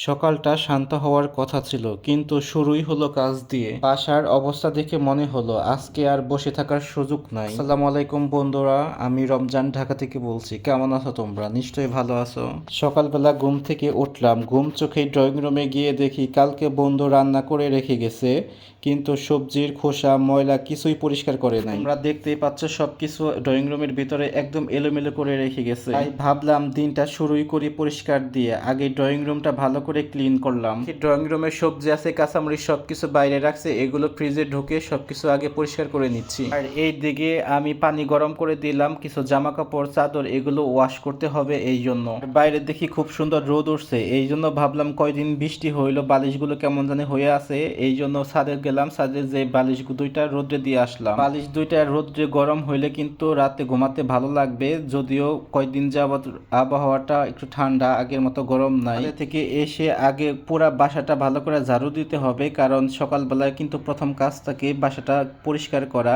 সকালটা শান্ত হওয়ার কথা ছিল, কিন্তু শুরুই হলো কাজ দিয়ে। বাসার অবস্থা দেখে মনে হলো আজকে আর বসে থাকার সুযোগ নাই। আসসালামু আলাইকুম বন্ধুরা, আমি রমজান ঢাকা থেকে বলছি। কেমন আছো তোমরা? নিশ্চয়ই ভালো আছো। সকালবেলা ঘুম থেকে উঠলাম, ঘুম চোখে ড্রয়িং রুমে গিয়ে দেখি কালকে বন্ধু রান্না করে রেখে গেছে, কিন্তু সবজির খোসা ময়লা কিছুই পরিষ্কার করে নাই। তোমরা দেখতেই পাচ্ছ সবকিছু ড্রয়িং রুমের ভিতরে একদম এলোমেলো করে রেখে গেছে। তাই ভাবলাম দিনটা শুরুই করি পরিষ্কার দিয়ে। আগে ড্রয়িং রুমটা ভালো করে ক্লিন করলাম। ড্রয়িং রুমে সবজি আছে, কাঁচামরিচ সবকিছু বাইরে রাখছে, এগুলো ফ্রিজে ঢুকে সবকিছু আগে পরিষ্কার করে নিচ্ছি। আর এই দিকে আমি পানি গরম করে দিলাম, কিছু জামা কাপড় চাদর এগুলো ওয়াশ করতে হবে এই জন্য। বাইরে দেখি খুব সুন্দর রোদ উঠছে, এই জন্য ভাবলাম কয়দিন বৃষ্টি হইলো, বালিশগুলো কেমন জানি হয়ে আছে, এই জন্য ছাদে গেলাম। ছাদে যে বালিশ দুইটা রোদ্রে দিয়ে আসলাম। বালিশ দুইটা রোদ্রে গরম হইলে কিন্তু রাতে ঘুমাতে ভালো লাগবে, যদিও কয়দিন যাবত আবহাওয়াটা একটু ঠান্ডা, আগের মতো গরম নাই। থেকে এসে আগে পুরা বাসাটা ভালো করে ঝাড়ু দিতে হবে, কারণ সকালবেলায় কিন্তু প্রথম কাজ থাকে বাসাটা পরিষ্কার করা।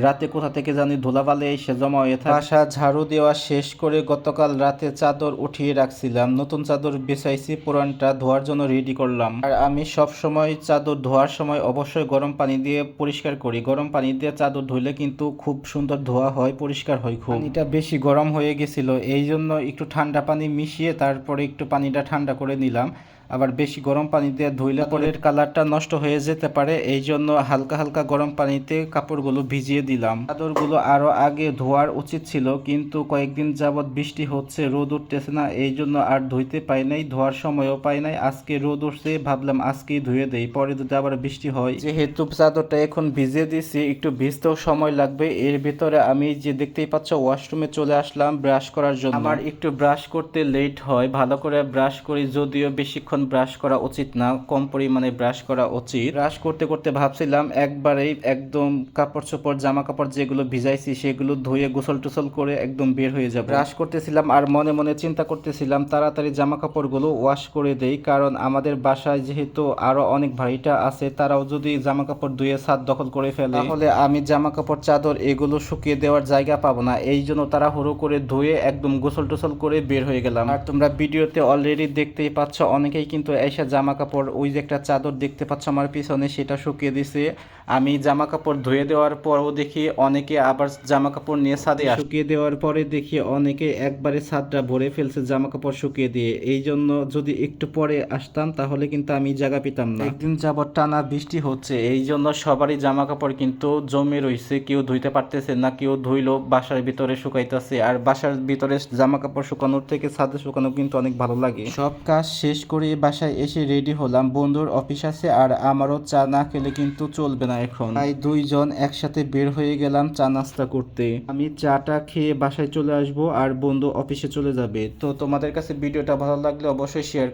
রাতে কোথা থেকে জানি ধুলাবালি এসে জমা হয়ে থাকে। বাসা ঝাড়ু দেওয়া শেষ করে গতকাল রাতে চাদর উঠিয়ে রাখছিলাম, নতুন চাদর বিছাইছি, পুরানটা ধোয়ার জন্য রেডি করলাম। আর আমি সব সময় চাদর ধোয়ার সময় অবশ্যই গরম পানি দিয়ে পরিষ্কার করি। গরম পানি দিয়ে চাদর ধুইলে কিন্তু খুব সুন্দর ধোয়া হয়, পরিষ্কার হয় খুব। পানিটা বেশি গরম হয়ে গেছিল, এই জন্য একটু ঠান্ডা পানি মিশিয়ে তারপরে একটু পানিটা ঠান্ডা করে নিলাম। আবার বেশি গরম পানি দিয়ে ধুইলে কাপড়ের কালারটা নষ্ট হয়ে যেতে পারে, এই জন্য হালকা হালকা গরম পানিতে কাপড়গুলো ভিজিয়ে দিলাম। চাদরগুলো আরো আগে ধোয়ার উচিত ছিল, কিন্তু কয়েকদিন যাবৎ বৃষ্টি হচ্ছে, রোদ উঠতেছে না, এই জন্য আর ধুইতে পাই নাই, ধোয়ার সময়ও পাই নাই। আজকে রোদ উঠছে, ভাবলাম আজকেই ধুয়ে দেই, পরে যদি আবার বৃষ্টি হয়। যেহেতু চাদরটা এখন ভিজিয়ে দিছি, একটু ভিজতেও সময় লাগবে। এর ভিতরে আমি যে দেখতেই পাচ্ছ ওয়াশরুমে চলে আসলাম ব্রাশ করার জন্য। আমার একটু ব্রাশ করতে লেট হয়, ভালো করে ব্রাশ করি, যদিও বেশিক্ষণ ব্রাশ করা উচিত না, কম পরিমাণে ব্রাশ করা উচিত। ব্রাশ করতে করতে ভাবছিলাম একবারেই একদম কাপড় চোপড় জামা কাপড় যেগুলো ভিজাইছি সেগুলো ধুয়ে গোসল টোসল করে একদম বের হয়ে যাব। ব্রাশ করতেছিলাম আর মনে মনে চিন্তা করতেছিলাম তাড়াতাড়ি জামা কাপড়গুলো ওয়াশ করে দেই, কারণ আমাদের বাসায় যেহেতু আরো অনেক ভাইটা আছে, তারাও যদি জামা কাপড় ধুয়ে ছাদ দখল করে ফেলে তাহলে আমি জামা কাপড় চাদর এগুলো শুকিয়ে দেওয়ার জায়গা পাবো না। এই জন্য তারা হুড়ো করে ধুয়ে একদম গোসল টোসল করে বের হয়ে গেলাম। আর তোমরা ভিডিওতে অলরেডি দেখতেই পাচ্ছ অনেকেই কিন্তু এসে জামা কাপড়, ওই যে একটা চাদর দেখতে পাচ্ছ আমার পিছনে, সেটা শুকিয়ে দিছে। আমি জামা কাপড় ধুয়ে দেওয়ার পরও দেখি অনেকে আবার জামা কাপড় নিয়ে ছাদে শুকিয়ে দেওয়ার পরে দেখি অনেকে একবারে ছাদটা ভরে ফেলছে জামা কাপড় শুকিয়ে দিয়ে। এই জন্য যদি একটু পরে আসতাম তাহলে কিন্তু আমি জায়গা পেতাম না। একদিন যাবত টানা বৃষ্টি হচ্ছে, এই জন্য সবারই জামা কাপড় কিন্তু জমে রয়েছে, কেউ ধুইতে পারতেছে না, কেউ ধুইলো বাসার ভিতরে শুকাইতেছে। আর বাসার ভিতরে জামা কাপড় শুকানোর থেকে ছাদে শুকানো কিন্তু অনেক ভালো লাগে। সব কাজ শেষ করে বাসায় এসে রেডি হলাম, বন্ধুর অফিস আছে আর আমারও চা না খেলে কিন্তু চলবে না এখন। তাই দুইজন একসাথে বের হয়ে গেলাম চা নাস্তা করতে। আমি চাটা খেয়ে বাসায় চলে আসবো আর বন্ধু অফিসে চলে যাবে। তো তোমাদের কাছে ভিডিওটা ভালো লাগলে অবশ্যই শেয়ার